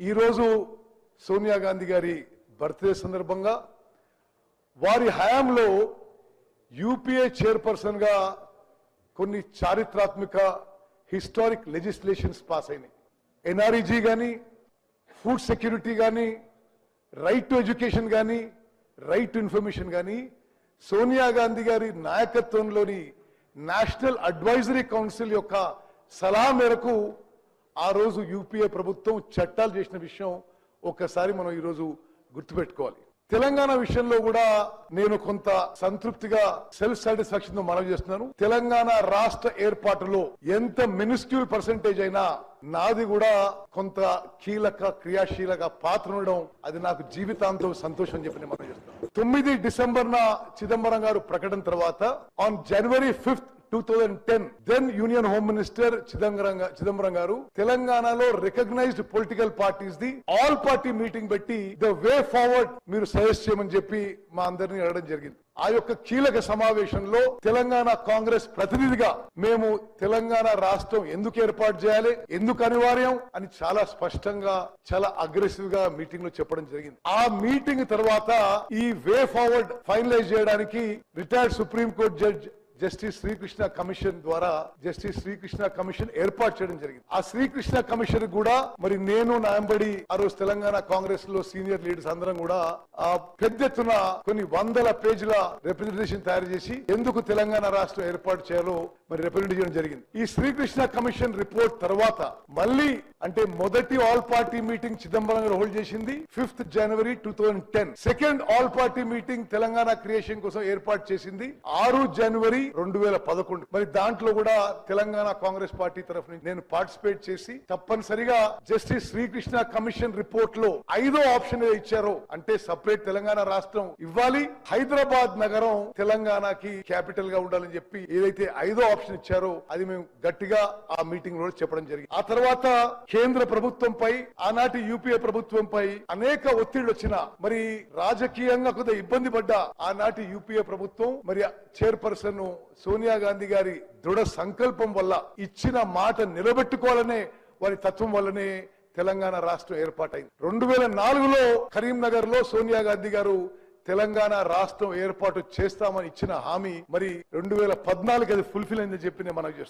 ఈ రోజు సోనియా గాంధీ గారి బర్త్డే సందర్భంగా వారి హయాంలో యూపీఏ చైర్పర్సన్ గా కొన్ని చారిత్రాత్మక హిస్టారిక్ లెజిస్లేషన్స్ పాస్ అయినాయి. ఎన్ఆర్ఈజీ గాని, ఫుడ్ సెక్యూరిటీ గాని, రైట్ టు ఎడ్యుకేషన్ గాని, రైట్ టు ఇన్ఫర్మేషన్ గాని సోనియా గాంధీ గారి నాయకత్వంలోని నేషనల్ అడ్వైజరీ కౌన్సిల్ యొక్క సలహా మేరకు ఆ రోజు యూపీఏ ప్రభుత్వం చట్టాలు చేసిన విషయం ఒక్కసారి మనం ఈరోజు గుర్తుపెట్టుకోవాలి. తెలంగాణ విషయంలో కూడా నేను కొంత సంతృప్తిగా సెల్ఫ్ సాటిస్ఫాక్షన్ తో మనవి చేస్తున్నాను. తెలంగాణ రాష్ట్ర ఏర్పాటులో ఎంత మినిస్క్యూల్ పర్సెంటేజ్ అయినా నాది కూడా కొంత కీలక క్రియాశీలక పాత్ర ఉండడం అది నాకు జీవితాంతం సంతోషం అని చెప్పి నేను మనవి చేస్తున్నాను. 9 డిసెంబర్ చిదంబరం గారు ప్రకటన తర్వాత on January 5th 2010 then union home minister Chidambaram garu తెలంగాణలో recognised political parties the all party meeting పెట్టి ద వే ఫార్వర్డ్ మీరు సజెస్ట్ చేయమని చెప్పి మా అందరినీ అడగడం జరిగింది. ఆ యొక్క కీలక సమావేశంలో తెలంగాణ కాంగ్రెస్ ప్రతినిధిగా మేము తెలంగాణ రాష్ట్రం ఎందుకు ఏర్పాటు చేయాలి, ఎందుకు అనివార్యం అని చాలా స్పష్టంగా చాలా అగ్రెసివ్ గా మీటింగ్ లో చెప్పడం జరిగింది. ఆ మీటింగ్ తర్వాత ఈ వే ఫార్వర్డ్ ఫైనలైజ్ చేయడానికి retired supreme court judge justice Srikrishna commission ద్వారా జస్టిస్ శ్రీకృష్ణ కమిషన్ ఏర్పాటు చేయడం జరిగింది. ఆ శ్రీకృష్ణ కమిషన్ కూడా మరి నేను నాయంబడి ఆ రోజు తెలంగాణ కాంగ్రెస్ లో సీనియర్ లీడర్స్ అందరం కూడా పెద్ద ఎత్తున కొన్ని వందల పేజీల రిప్రజెంటేషన్ తయారు చేసి ఎందుకు తెలంగాణ రాష్ట్రం ఏర్పాటు చేయాలో మరి రిప్రజెంట్ చేయడం జరిగింది. ఈ శ్రీకృష్ణ కమిషన్ రిపోర్ట్ తర్వాత మళ్ళీ అంటే మొదటి ఆల్ పార్టీ మీటింగ్ చిదంబరం గారు హోల్డ్ చేసింది 5th జనవరి 2010. Second all party meeting Telangana creation కోసం ఏర్పాటు చేసింది 6 జనవరి 2011. మరి దాంట్లో కూడా తెలంగాణ కాంగ్రెస్ పార్టీ తరఫు నుంచి నేను పార్టిసిపేట్ చేసి తప్పనిసరిగా జస్టిస్ శ్రీకృష్ణ కమిషన్ రిపోర్ట్ లో 5వ ఆప్షన్ ఇచ్చారో అంటే సపరేట్ తెలంగాణ రాష్ట్రం ఇవ్వాలి, హైదరాబాద్ నగరం తెలంగాణకి క్యాపిటల్ గా ఉండాలని చెప్పి ఏదైతే 5వ ఆప్షన్ ఇచ్చారో అది మేము గట్టిగా ఆ మీటింగ్ లో చెప్పడం జరిగింది. ఆ తర్వాత కేంద్ర ప్రభుత్వంపై ఆనాటి యూపీఏ ప్రభుత్వంపై అనేక ఒత్తిళ్లు వచ్చినా మరి రాజకీయంగా కొంత ఇబ్బంది పడ్డ ఆనాటి యూపీఏ ప్రభుత్వం మరి చైర్పర్సన్ సోనియా గాంధీ గారి దృఢ సంకల్పం వల్ల ఇచ్చిన మాట నిలబెట్టుకోవాలనే వారి తత్వం వల్లనే తెలంగాణ రాష్ట్రం ఏర్పాటైంది. 2004లో కరీంనగర్ లో సోనియా గాంధీ గారు తెలంగాణ రాష్ట్రం ఏర్పాటు చేస్తామని ఇచ్చిన హామీ మరి 2014 అది ఫుల్ఫిల్ అయిందని చెప్పి నేను మనవి చేస్తున్నాను.